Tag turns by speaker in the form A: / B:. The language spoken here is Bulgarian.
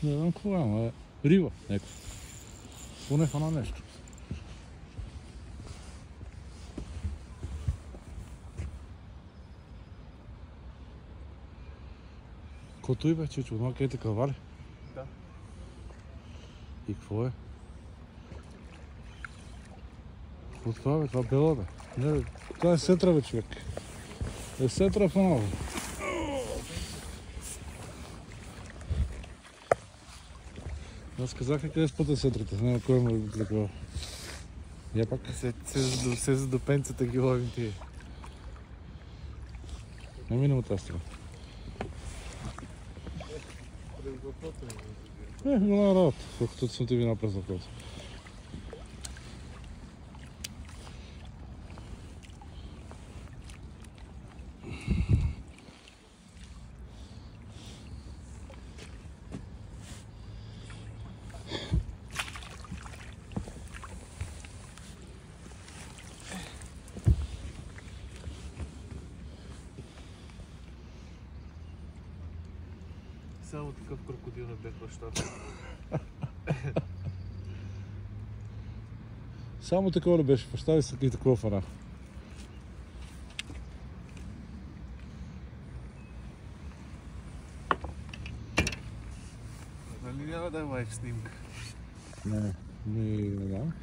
A: Не знам какво е, ама е риба, неко. Поне фана нещо. Кото и бе, чичо, одма къде те кавали?
B: Да.
A: И какво е? Какво това бе? Това бела бе? Не бе, това е сетра бе, човек. Е сетра фана бе. Аз казах къде спъта сетрите, няма кой ме такова. Я пак.
B: Се за до пенцата ги ловим тия.
A: Не минем от тази страна. Голяма работа, колкото съм ти вина през въпроса.
B: Само такъв крокодил не бе баща.
A: Само такова ли беше? Представи се и такова фана.
B: Нали няма да е лайф снимка?
A: Не знам.